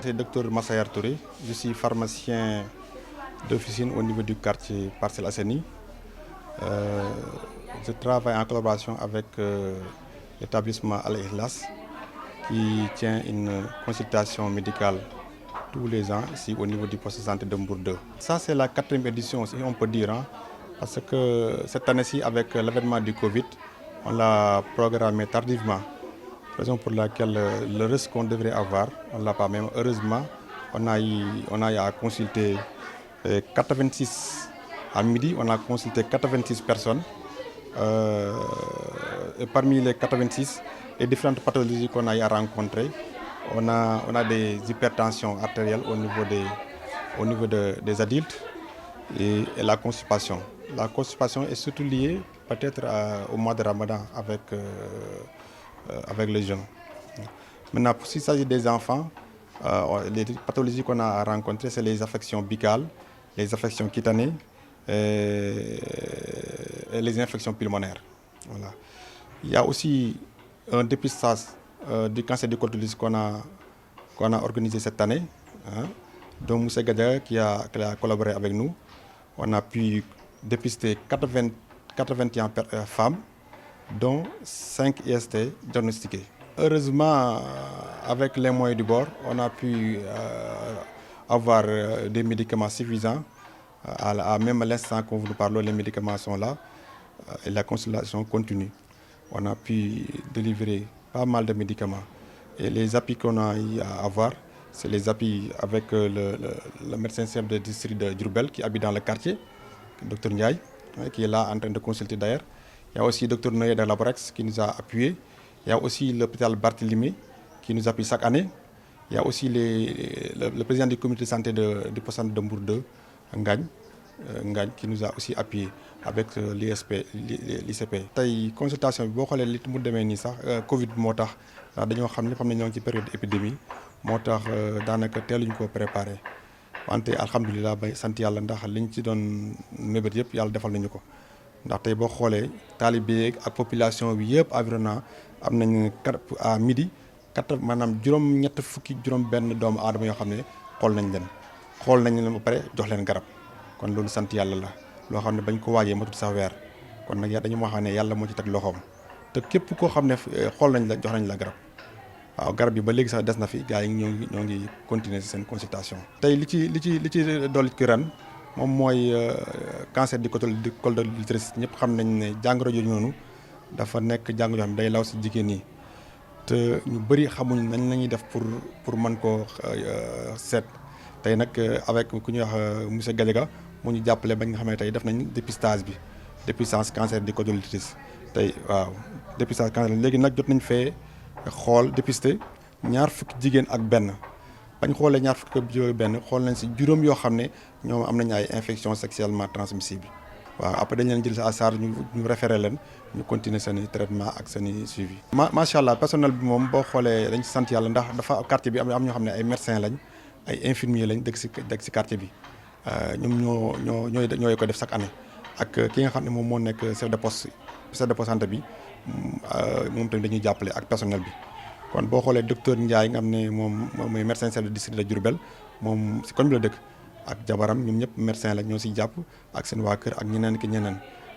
c'est Dr Massayar Touré. Je suis pharmacien d'officine au niveau du quartier Parcelles Assainies. Je travaille en collaboration avec l'établissement Al-Ikhlas qui tient une consultation médicale tous les ans ici au niveau du poste de santé de Mbour 2. Ça, c'est la 4e édition, si on peut dire, hein, parce que cette année-ci, avec l'avènement du Covid, on l'a programmé tardivement. Raison pour laquelle le risque qu'on devrait avoir, on ne l'a pas. Même heureusement, on a eu à consulter 86 à midi, on a consulté 86 personnes. Et parmi les 86, les différentes pathologies qu'on a eu à rencontrer, on a des hypertensions artérielles au niveau des adultes et la constipation. La constipation est surtout liée peut-être au mois de Ramadan avec les jeunes. Maintenant, s'il s'agit des enfants, les pathologies qu'on a rencontrées, c'est les affections buccales, les affections cutanées et les infections pulmonaires. Voilà. Il y a aussi un dépistage du cancer du col de l'utérus qu'on a organisé cette année, hein, dont Moussa Gadiaga qui a collaboré avec nous. On a pu dépister 81 femmes, dont 5 IST diagnostiqués. Heureusement, avec les moyens du bord, on a pu avoir des médicaments suffisants. Même à l'instant qu'on vous parle, les médicaments sont là et la consultation continue. On a pu délivrer pas mal de médicaments. Et les appuis qu'on a eu à avoir, c'est les appuis avec le médecin chef de district de Diourbel qui habite dans le quartier, le Dr Ndiaye, qui est là en train de consulter d'ailleurs. Il y a aussi le Dr Noé de Laborex qui nous a appuyés. Il y a aussi l'hôpital Barthélemy qui nous appuie chaque année. Il y a aussi le président du comité de santé du poste de Mbour 2, Ngagne, qui nous a aussi appuyé avec l'ICP. Tey consultation bi boo xoolee li mu demee nii sax Covid bi moo tax ndax dañoo xam ne xam ne ñoo ngi ci période épidémie moo tax daanaka teeluñu koo préparé wante alhamdulilah bay sant yàlla ndax liñ ci doon mébét yëpp yàlla defal nañu ko ndax tey boo xoolee taalibe ak population bi yëpp environnement am nañu à midi maanaam juróom-ñett fukki juróom-benn doomu aadama yoo xam ne xool nañ leen ba pare jox leen garab kon loolu sant yàlla la loo xam ne bañ ko waajee matut sax weer kon nag dañu wax ne yàlla moo ci teg loxoom te képp koo xam ne xool nañ la jox nañ la garab waaw garab yi ba léegi sax des na fi gars yi ñoo ngi continuer seen consultation. tey li ci dolli ki ren moom mooy cancer du col de l'utérus ñëpp xam nañ ne jàngoro jooju noonu dafa nekk jàngoro joo xam ne day law si jigéen ñi te ñu bëri xamuñ nañ la ñuy def pour mën koo seet tey nag avec ku ñuy wax monsieur Gadiaga moo ñu jàppale ba nga xam ne tey def nañ dépistage cancer du col de l'utérus tey waaw dépistage cancer léegi nag jot nañ fee xool dépister 2 fukki jigéen ak benn bañ xoolee 2 fukki jigéen benn xool nañ si juróom yoo xam ne ñoom am nañ ay infections sexuellement transmissibles waaw après dañ leen jël sa à charge ñu référé leen ñu continuer seen i traitement ak seen i suivi. macha allah personnel bi moom boo xoolee dañ ci sant yàlla ndax dafa quartier bi am ñoo xam ne ay médecins lañ ay infirmiers lañ dëkk si quartier bi ñoom ñooy ko def chaque année ak ki nga xam ne moom moo nekk chef de poste santé bi moom tamit dañuy jàppale ak personnel bi. kon boo xoolee docteur Ndiaye nga xam ne moom mooy médecin chef de district de Diourbel moom si koñ bi la dëkk ak jabaram ñoom ñëpp médecin la ñoo si jàpp ak seen waa kër ak ñeneen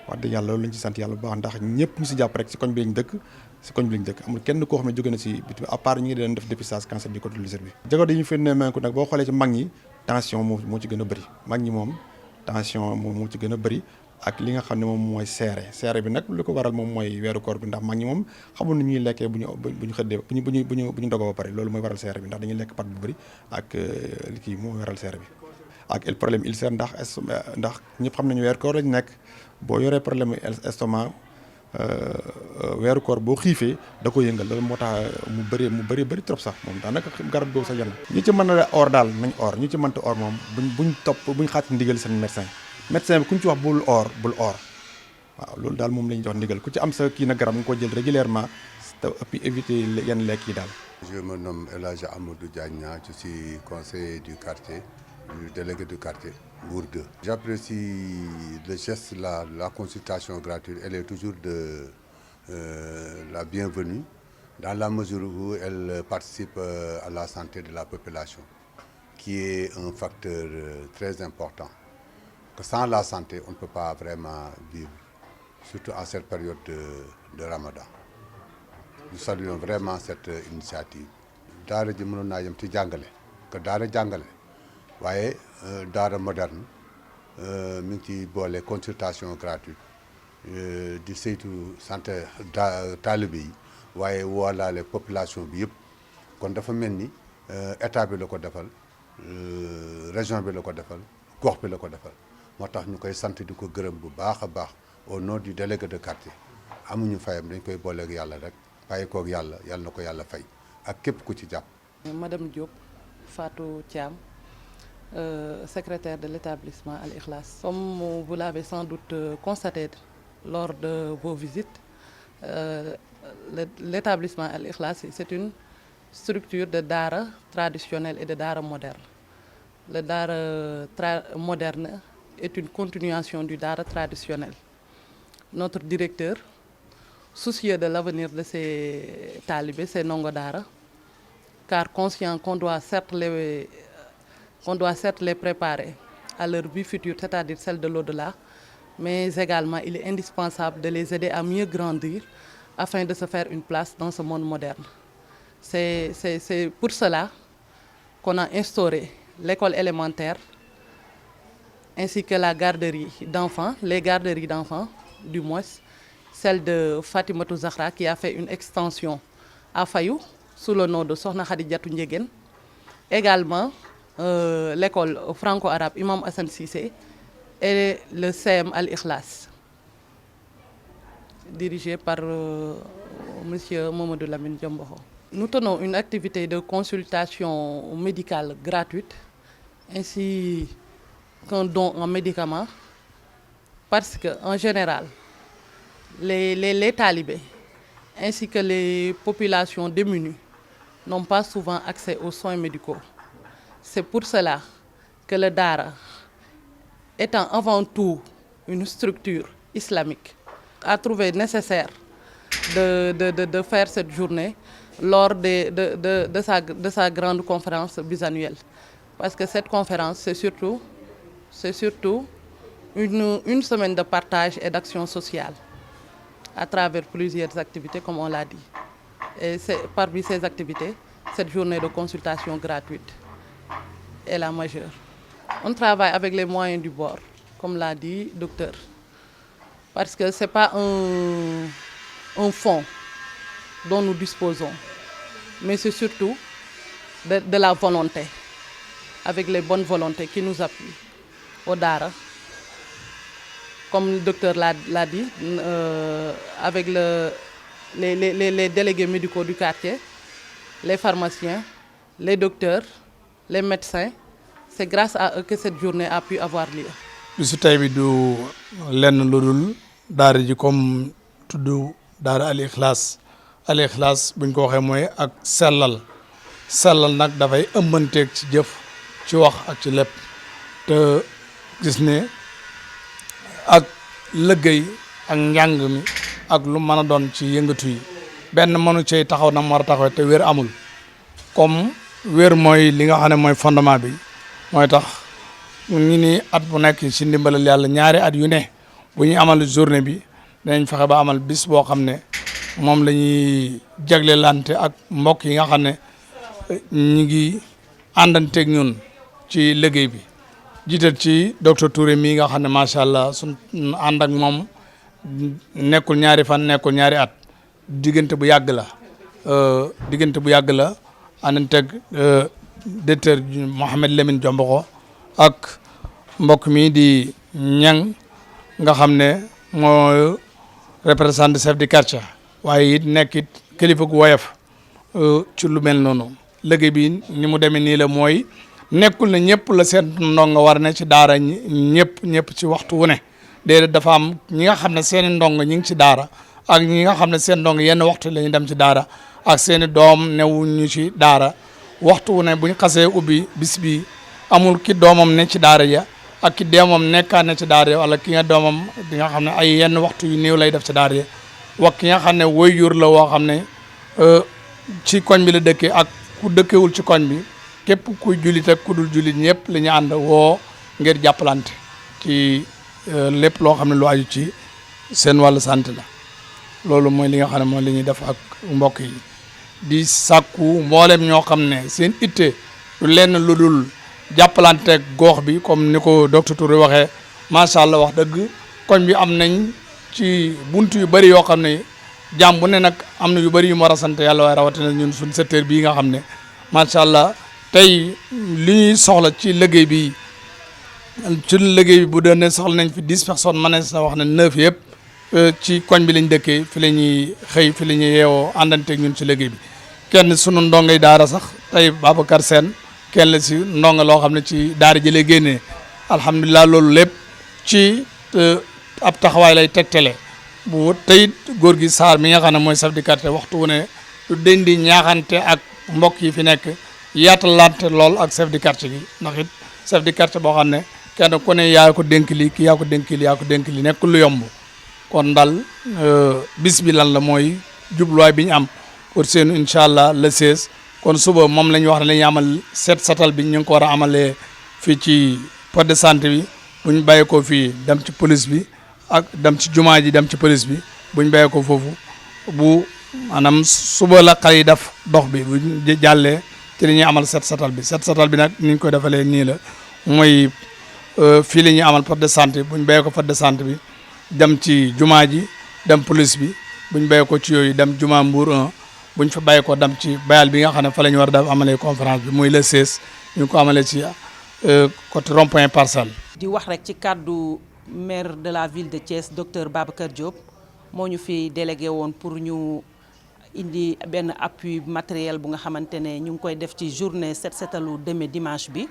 wax dëgg yàlla loolu lañ ci sant yàlla bu baax ndax ñëpp ñu si jàpp rek si koñ bi lañ dëkk amul kenn koo xam ne jóge na si biti à part ñi ngi doon def dépistage cancer du col de l'utérus bi. jago yi ñu fi nemmeeku nag boo xoolee ci mag ñi tension moo ci gën a bëri mag ñi moom tension moo ci gën a bëri ak li nga xam ne moom mooy seere bi nag lu ko waral moom mooy weeru koor bi ndax mag ñi moom xamul ni ñuy lekkee bu ñu xëddee bu ñu dogoo ba pare loolu mooy waral seere bi ndax dañuy lekk pat bu bëri ak li kii moo waral seere bi ak el problème ulcère ndax ñëpp xam nañu weeru koor lañu nekk boo yoree problème estomac weeru koor boo xiifee da ko yëngal loolu moo tax mu bëri trop sax moom daanaka garab boobu sax yàlla ñu ci mën a or daal nañ or ñu ci mënta or moom buñ xaat ndigal seen médecin bi ku ñu ci wax bul or waaw loolu daal moom la ñuy jox ndigal ku ci am sa kii na garab nga ko jël régulièrement te puis éviter yenn lekk yi daal. Je me nomme El Hadj Amadou Diagna, je suis conseiller du quartier, du délégué du quartier Mbour 2. J'apprécie le geste, la consultation gratuite, elle est toujours la bienvenue dans la mesure où elle participe à la santé de la population. qui est un facteur très important. Que sans la santé, on ne peut pas vraiment vivre, surtout en cette période de Ramadan. Nous saluons vraiment cette initiative. Daara ji mënoon naa yem ci jàngale que daara jàngale waaye daara moderne mi ngi ci boole consultation gratuite di saytu santé taalibe yi waaye woolaale population bi yëpp kon dafa mel ni état bi la ko defal région bi la ko defal gox bi la ko defal moo tax ñu koy sant di ko gërëm bu baax a baax au nom du délégué de quartier amuñu fayam dañ koy booleeg yàlla rek bàyyi koog yàlla yàlla na ko yàlla fay ak képp ku ci jàpp. Madame Diop Fatou Thiam, secrétaire de l'établissement Al Ikhlas. Comme vous l'avez sans doute constaté lors de vos visites, l'établissement Al Ikhlas, c'est une structure de daara traditionnelle et de daara moderne. Le daara moderne est une continuation du daara traditionnel. Notre directeur, soucieux de l'avenir de ses talibés, ses ndongo daara, car conscient qu'on doit certes les préparer à leur vie future, c'est-à-dire celle de l'au-delà, mais également il est indispensable de les aider à mieux grandir afin de se faire une place dans ce monde moderne. C'est pour cela qu'on a instauré l'école élémentaire ainsi que la garderie d'enfants, les garderies d'enfants du moins, celle de Fatimatou Zahra qui a fait une extension à Fayou sous le nom de Sokhna Khadijatou Ndiéguène. Également l'école franco-arabe Imam Hassan Cissé et le CM Al Ikhlas, dirigé par monsieur Mamadou Lamine Diomboho. Nous tenons une activité de consultation médicale gratuite ainsi qu'un don en médicaments parce qu'en général, les talibés ainsi que les populations démunies n'ont pas souvent accès aux soins médicaux. C'est pour cela que le Daara, étant avant tout une structure islamique, a trouvé nécessaire de faire cette journée lors de sa grande conférence bisannuelle. Parce que cette conférence, c'est surtout une semaine de partage et d'action sociale à travers plusieurs activités, comme on l'a dit. Et parmi ces activités, cette journée de consultation gratuite est la majeure. On travaille avec les moyens du bord, comme l'a dit le docteur, parce que ce n'est pas un fonds dont nous disposons, mais c'est surtout de la volonté, avec les bonnes volontés qui nous appuient au Daara. Comme le docteur l'a dit, avec les délégués médicaux du quartier, les pharmaciens, les docteurs, les médecins, c'est grâce à eux que cette journée a pu avoir lieu. bisu tey bi du lenn lu dul daara ji comme tudd daara Al Ikhlas buñ ko waxee mooy ak sellal nag dafay ëmbanteeg ci jëf ci wax ak ci lépp te gis ne ak liggéey ak njàng mi ak lu mën a doon ci yëngatu yi benn mënu cay taxaw na mu war a taxawee te wér amul comme wér mooy li nga xam ne mooy fondement bi mooy tax ñu ni at bu nekk ci ndimbalal yàlla ñaari at yu ne bu ñuy amal journée bi danañ fexe ba amal bis boo xam ne moom la ñuy jaglelante ak mbokk yi nga xam ne ñi ngi àndanteeg ñun ci liggéey bi jiital ci docteur Touré mii nga xam ne macha allah suñ ànd ak moom nekkul ñaari fan nekkul ñaari at diggante bu yàgg la àndanteeg docteur Mouhamed Lamine Diomboxo ak mbokk mi di ñang nga xam ne moo représentant chef de quartier waaye it nekk it kilifa gu woyof ci lu mel noonu liggéey bi ni mu demee nii la mooy nekkul ne ñëpp la seen ndongo war ne ci daara ñëpp ci waxtu wu ne déedéet dafa am ñi nga xam ne seen i ndongo ñi ngi ci daara ak ñi nga xam ne seen ndongo yenn waxtu la ñu dem ci daara ak seen i doom newuñu ci daara waxtu wu ne bu ñu xasee ubbi bis bi amul ki doomam ne ci daara ja ak ki doomam nekkaat ne ci daara ja wala ki nga doomam di nga xam ne ay yenn waxtu yu néew lay def ci daara ja wax ki nga xam ne waajur la woo xam ne ci koñ bi la dëkkee ak ku dëkkewul ci koñ bi képp kuy jullit ak ku dul jullit ñëpp li ñu ànd woo ngir jàppalante ci lépp loo xam ne lu aju ci seen wàllu santé la loolu mooy li nga xam ne mooy li ñuy def ak mbokk yi di sàkku mboolem ñoo xam ne seen itte lu lenn lu dul jàppalanteeg goox bi comme ni ko docteur Touré waxee macha allah wax dëgg koñ bi am nañ ci buntu yu bëri yoo xam ne jàmm bu ne nag am na yu bëri yu mu war a sant yàlla waaye rawatina ñun suñ secteur bii nga xam ne macha allah tey li ñuy soxla ci liggéey bi bu doon ne soxla nañ fi 10 personnes mën nañ sa wax ne 9 yëpp ci koñ bi lañ dëkkee fi la ñuy xëy fi la ñuy yeewoo àndanteeg ñun ci liggéey bi kenn sunu ndongay daara sax tey Babacar Sène kenn la si ndonga loo xam ne ci daara ji lay génnee alhamdulilah loolu lépp ci ab taxawaay lay tegtale bu tey góor gi Sarr mi nga xam ne mooy chef de quartier waxtu wu ne lu den di ñaaxante ak mbokk yi fi nekk yaatalante lool ak chef de quartier gi ndax it chef de quartier boo xam ne kenn ku ne yaa ko dénk lii kii yaa ko dénk lii yaa ko dénk lii nekk lu yomb kon daal bis bi lan la mooy jubluwaay bi ñu am pour seenu incha allah le 16 kon suba moom la ñu wax ne la ñuy amal set satal bi ñu ngi ko war a amalee fii ci poste de santé bi bu ñu bàyyee ko fii dem ci police bi ak dem ci jumaa ji dem ci police bi bu ñu bàyyee ko foofu bu maanaam suba la xale yi def dox bi bu ñu jàllee ci li ñuy amal set satal bi nag ni ñu koy defalee nii la mooy fii la ñuy amal poste de santé bu ñu bàyyee ko poste de santé bi dem ci jumaa ji dem police bi bu ñu bàyyee ko ci yooyu dem jumaa Mbour 1 bu ñu fa bàyyee ko dem ci bayal bi nga xam ne fa la ñu war a def amalee conférence bi muy le 16 ñu ko amalee ci côté rond-point Parcelles. di wax rek ci kàddu maire de la ville de Thiès docteur Babacar Diop moo ñu fi délégué woon pour ñu indi benn appui matériel bu nga xamante ne ñu ngi koy def ci journée set setalu demee dimanche bi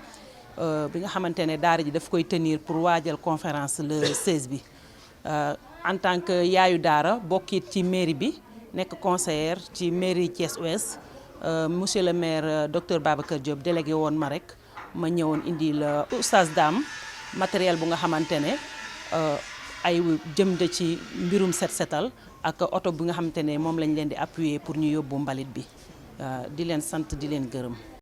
nga xamante ne daara ji daf koy tenir pour waajal conférence le 16 bi en tant que yaayu daara bokkit ci mairie bi nekk conseillère ci mairie Thiès Ouest monsieur le maire docteur Babacar Diop délégué woon ma rek ma ñëwoon indi la oustaz Dame matériel bu nga xamante ne ay jëm de ci mbirum set setal ak oto bi nga xamante ne moom lañ leen di appuyer pour ñu yóbbu mbalit bi di leen sant di leen gërëm.